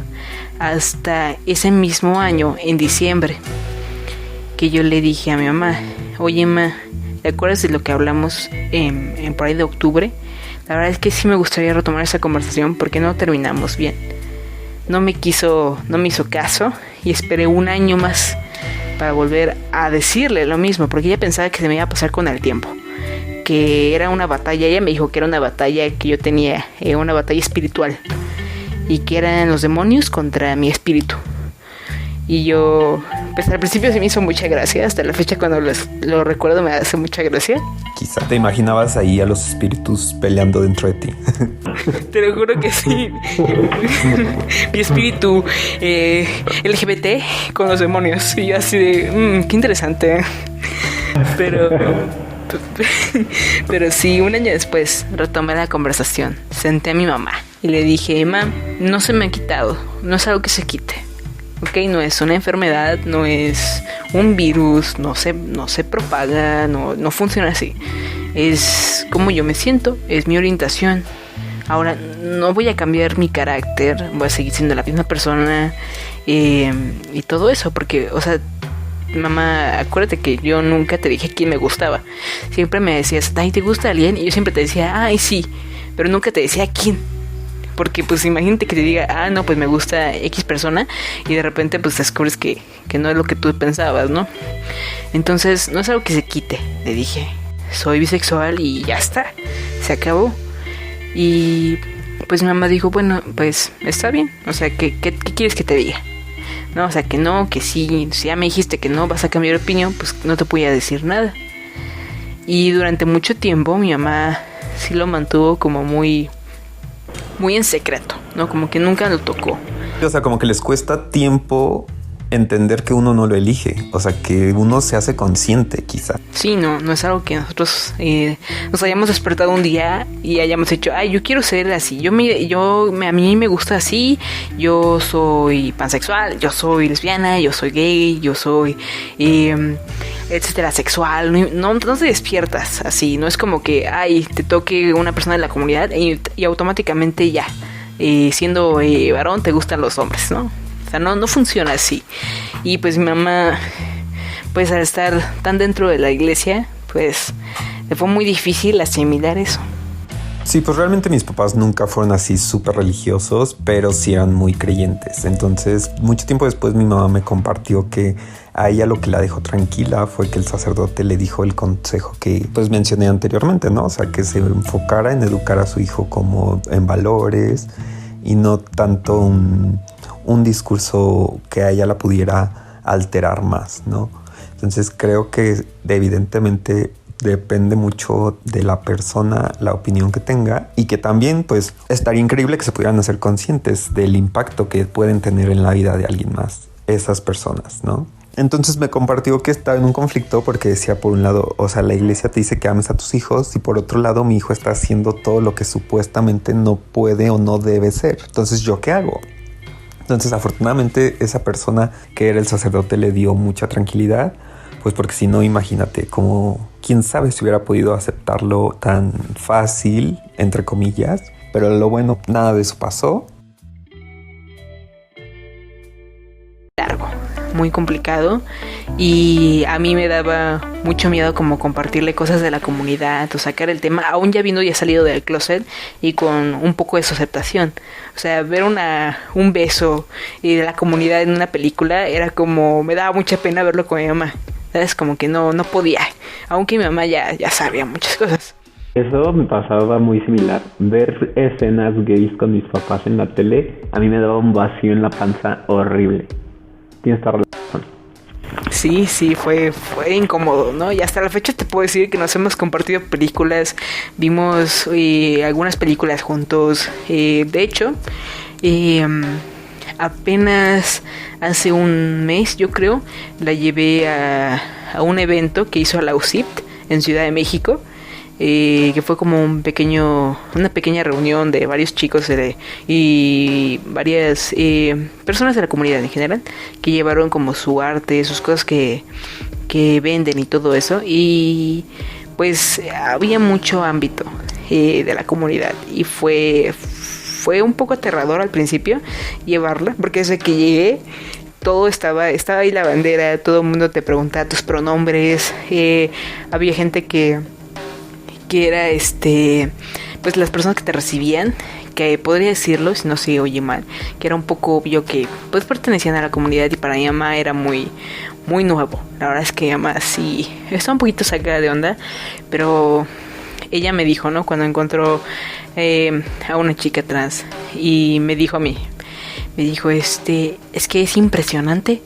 Hasta ese mismo año, en diciembre, que yo le dije a mi mamá, oye, ma, ¿te acuerdas de lo que hablamos en por ahí de octubre? La verdad es que sí me gustaría retomar esa conversación porque no terminamos bien. No me hizo caso y esperé un año más para volver a decirle lo mismo, porque ella pensaba que se me iba a pasar con el tiempo, que era una batalla. Ella me dijo que era una batalla que yo tenía, una batalla espiritual, y que eran los demonios contra mi espíritu. Y yo, pues al principio se me hizo mucha gracia, hasta la fecha cuando lo recuerdo me hace mucha gracia. Quizá te imaginabas ahí a los espíritus peleando dentro de ti. Te lo juro que sí. Mi espíritu LGBT con los demonios. Y yo así de, qué interesante. Pero sí, un año después retomé la conversación. Senté a mi mamá y le dije, mam, no se me ha quitado, no es algo que se quite. Ok, no es una enfermedad, no es un virus, no se propaga, no funciona así. Es como yo me siento, es mi orientación. Ahora, no voy a cambiar mi carácter, voy a seguir siendo la misma persona y todo eso, porque, o sea, mamá, acuérdate que yo nunca te dije quién me gustaba. Siempre me decías, ay, ¿te gusta alguien? Y yo siempre te decía, ay, sí, pero nunca te decía quién. Porque pues imagínate que te diga, no, pues me gusta X persona, y de repente pues descubres que no es lo que tú pensabas, ¿no? Entonces no es algo que se quite, le dije, soy bisexual y ya está, se acabó. Y pues mi mamá dijo, bueno, pues está bien, o sea, ¿qué quieres que te diga? No, o sea, que no, que sí, si ya me dijiste que no vas a cambiar de opinión, pues no te podía decir nada. Y durante mucho tiempo mi mamá sí lo mantuvo como muy en secreto, ¿no? Como que nunca lo tocó. O sea, como que les cuesta tiempo entender que uno no lo elige. O sea, que uno se hace consciente, quizá. Sí, no es algo que nosotros nos hayamos despertado un día y hayamos dicho, ay, yo quiero ser así. A mí me gusta así. Yo soy pansexual, yo soy lesbiana, yo soy gay, yo soy etcétera, sexual. No te despiertas así. No es como que, ay, te toque una persona de la comunidad y automáticamente ya, siendo varón, te gustan los hombres, ¿no? O sea, no funciona así. Y pues mi mamá, pues al estar tan dentro de la iglesia, pues le fue muy difícil asimilar eso. Sí, pues realmente mis papás nunca fueron así súper religiosos, pero sí eran muy creyentes. Entonces, mucho tiempo después mi mamá me compartió que a ella lo que la dejó tranquila fue que el sacerdote le dijo el consejo que pues mencioné anteriormente, ¿no? O sea, que se enfocara en educar a su hijo como en valores y no tanto un discurso que a ella la pudiera alterar más, ¿no? Entonces creo que evidentemente depende mucho de la persona, la opinión que tenga, y que también pues estaría increíble que se pudieran hacer conscientes del impacto que pueden tener en la vida de alguien más esas personas, ¿no? Entonces me compartió que estaba en un conflicto porque decía, por un lado, o sea, la iglesia te dice que ames a tus hijos, y por otro lado mi hijo está haciendo todo lo que supuestamente no puede o no debe ser. Entonces, ¿yo qué hago? Entonces, afortunadamente, esa persona que era el sacerdote le dio mucha tranquilidad, pues porque si no, imagínate cómo, quién sabe si hubiera podido aceptarlo tan fácil, entre comillas. Pero lo bueno, nada de eso pasó. Largo, muy complicado, y a mí me daba mucho miedo como compartirle cosas de la comunidad o sacar el tema, aún ya habiendo ya salido del closet y con un poco de su aceptación. O sea, ver un beso de la comunidad en una película era como, me daba mucha pena verlo con mi mamá, ¿sabes? Como que no podía, aunque mi mamá ya sabía muchas cosas. Eso me pasaba muy similar. Ver escenas gays con mis papás en la tele, a mí me daba un vacío en la panza horrible. Tienes toda razón. Sí, fue incómodo, ¿no? Y hasta la fecha te puedo decir que nos hemos compartido películas, vimos algunas películas juntos. De hecho, apenas hace un mes, yo creo, la llevé a un evento que hizo la UCIPT en Ciudad de México. que fue como una pequeña reunión de varios chicos y varias personas de la comunidad en general, que llevaron como su arte, sus cosas que venden y todo eso, y pues había mucho ámbito de la comunidad, y fue un poco aterrador al principio llevarla, porque desde que llegué todo estaba ahí la bandera, todo el mundo te preguntaba tus pronombres, había gente que era pues las personas que te recibían, que podría decirlo si no se oye mal, que era un poco obvio que pues pertenecían a la comunidad, y para mi mamá era muy muy nuevo. La verdad es que mi mamá sí está un poquito sacada de onda, pero ella me dijo, ¿no? Cuando encontró a una chica trans, y me dijo a mí, es que es impresionante,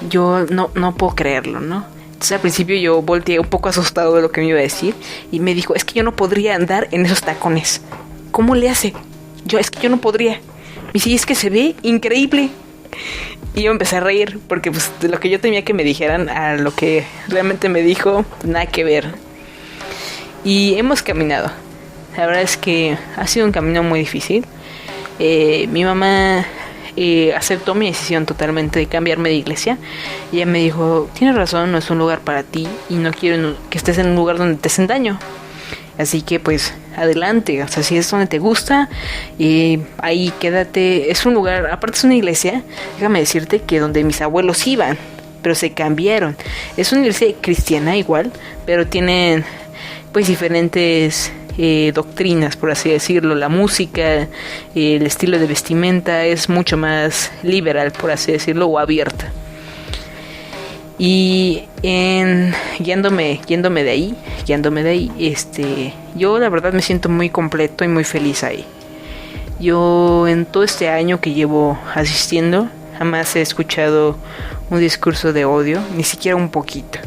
yo no puedo creerlo, ¿no? Entonces al principio yo volteé un poco asustado de lo que me iba a decir, y me dijo, es que yo no podría andar en esos tacones, ¿cómo le hace? Es que yo no podría. Me dice, es que se ve increíble. Y yo empecé a reír, porque pues de lo que yo temía que me dijeran a lo que realmente me dijo, nada que ver. Y hemos caminado. La verdad es que ha sido un camino muy difícil. Mi mamá aceptó mi decisión totalmente de cambiarme de iglesia. Y ella me dijo, tienes razón, no es un lugar para ti, y no quiero que estés en un lugar donde te hacen daño. Así que pues adelante, o sea, si es donde te gusta, ahí quédate. Es un lugar, aparte es una iglesia, déjame decirte que donde mis abuelos iban, pero se cambiaron. Es una iglesia cristiana igual, pero tienen pues diferentes doctrinas, por así decirlo. La música, el estilo de vestimenta es mucho más liberal, por así decirlo, o abierta. Y guiándome de ahí, yo la verdad me siento muy completo y muy feliz ahí. Yo en todo este año que llevo asistiendo, jamás he escuchado un discurso de odio, ni siquiera un poquito.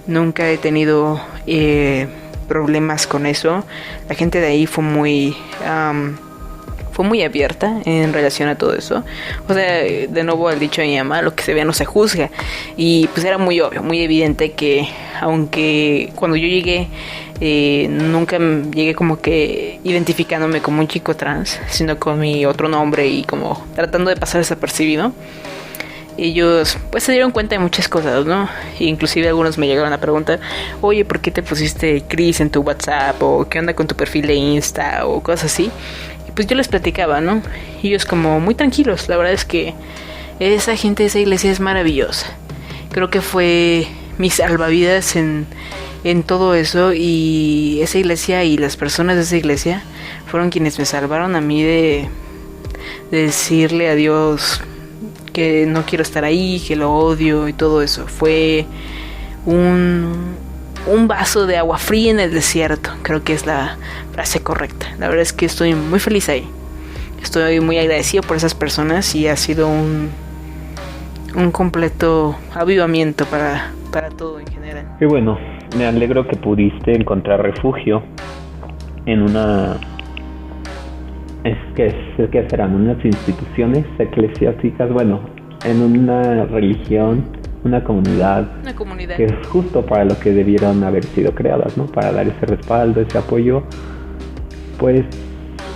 Nunca he tenido problemas con eso. La gente de ahí fue muy abierta en relación a todo eso. O sea, de nuevo al dicho de mi mamá, lo que se ve no se juzga. Y pues era muy obvio, muy evidente que aunque cuando yo llegué nunca llegué como que identificándome como un chico trans, sino con mi otro nombre y como tratando de pasar desapercibido, ellos pues se dieron cuenta de muchas cosas, ¿no? Inclusive algunos me llegaron a preguntar, oye, ¿por qué te pusiste Chris en tu WhatsApp? O ¿qué onda con tu perfil de Insta? O cosas así. Y pues yo les platicaba, ¿no? Y ellos como muy tranquilos. La verdad es que esa gente de esa iglesia es maravillosa. Creo que fue mi salvavidas en todo eso, y esa iglesia y las personas de esa iglesia fueron quienes me salvaron a mí de decirle a Dios que no quiero estar ahí, que lo odio y todo eso. Fue un vaso de agua fría en el desierto, creo que es la frase correcta. La verdad es que estoy muy feliz ahí. Estoy muy agradecido por esas personas, y ha sido un completo avivamiento para todo en general. Y bueno, me alegro que pudiste encontrar refugio en una... Es que serán unas instituciones eclesiásticas, bueno, en una religión, una comunidad que es justo para lo que debieron haber sido creadas, ¿no? Para dar ese respaldo, ese apoyo. Pues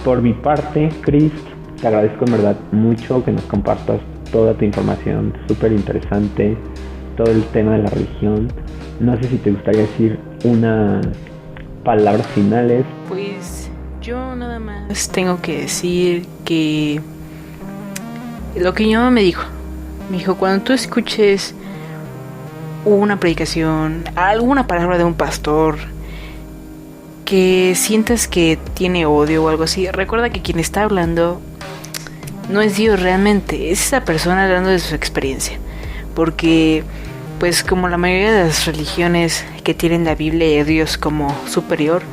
por mi parte, Chris, te agradezco en verdad mucho que nos compartas toda tu información, súper interesante, todo el tema de la religión. No sé si te gustaría decir unas palabras finales. Pues yo nada más tengo que decir que lo que mi mamá me dijo, cuando tú escuches una predicación, alguna palabra de un pastor que sientas que tiene odio o algo así, recuerda que quien está hablando no es Dios realmente, es esa persona hablando de su experiencia. Porque pues como la mayoría de las religiones que tienen la Biblia y a Dios como superior,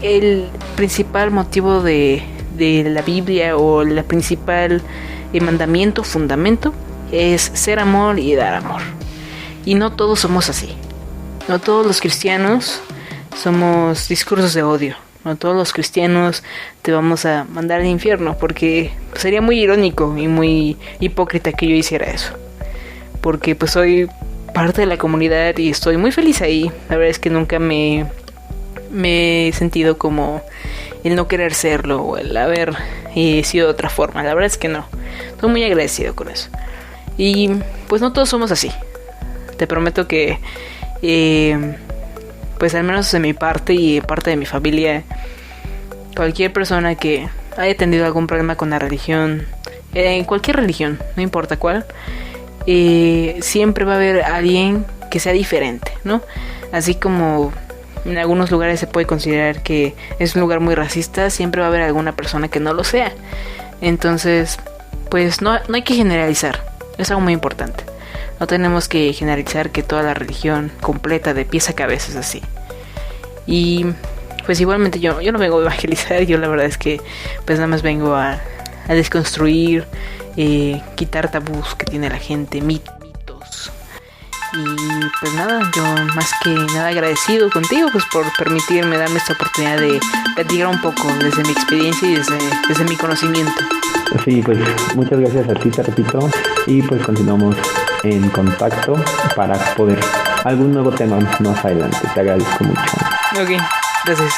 el principal motivo de la Biblia, o el principal mandamiento, fundamento, es ser amor y dar amor. Y no todos somos así. No todos los cristianos somos discursos de odio. No todos los cristianos te vamos a mandar al infierno, porque sería muy irónico y muy hipócrita que yo hiciera eso. Porque pues soy parte de la comunidad y estoy muy feliz ahí. La verdad es que nunca me me he sentido como el no querer serlo o el haber sido de otra forma. La verdad es que no. Estoy muy agradecido con eso. Y pues no todos somos así. Te prometo que pues al menos de mi parte y parte de mi familia, cualquier persona que haya tenido algún problema con la religión, en cualquier religión, no importa cuál, siempre va a haber alguien que sea diferente, ¿no? Así como en algunos lugares se puede considerar que es un lugar muy racista, siempre va a haber alguna persona que no lo sea. Entonces, pues no hay que generalizar. Es algo muy importante. No tenemos que generalizar que toda la religión completa de pies a cabeza es así. Y pues igualmente yo no vengo a evangelizar. Yo la verdad es que pues nada más vengo a desconstruir, quitar tabús que tiene la gente, mitos. Y pues nada, yo más que nada agradecido contigo pues por permitirme darme esta oportunidad de platicar un poco desde mi experiencia y desde mi conocimiento. Sí, pues muchas gracias a ti, te repito, y pues continuamos en contacto para poder algún nuevo tema más adelante. Te agradezco mucho. Ok, gracias.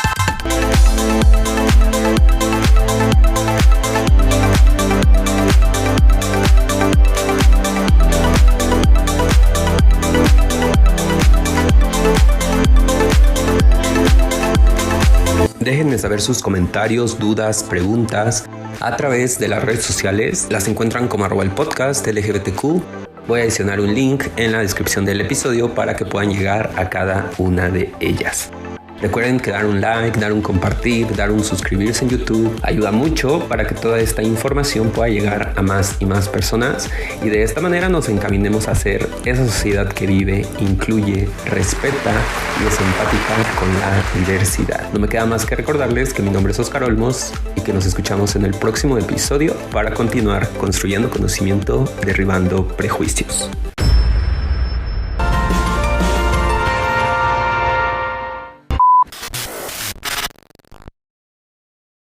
Déjenme saber sus comentarios, dudas, preguntas a través de las redes sociales. Las encuentran como @el_podcast LGBTQ. Voy a adicionar un link en la descripción del episodio para que puedan llegar a cada una de ellas. Recuerden que dar un like, dar un compartir, dar un suscribirse en YouTube ayuda mucho para que toda esta información pueda llegar a más y más personas y de esta manera nos encaminemos a ser esa sociedad que vive, incluye, respeta y es empática con la diversidad. No me queda más que recordarles que mi nombre es Oscar Olmos y que nos escuchamos en el próximo episodio para continuar construyendo conocimiento, derribando prejuicios.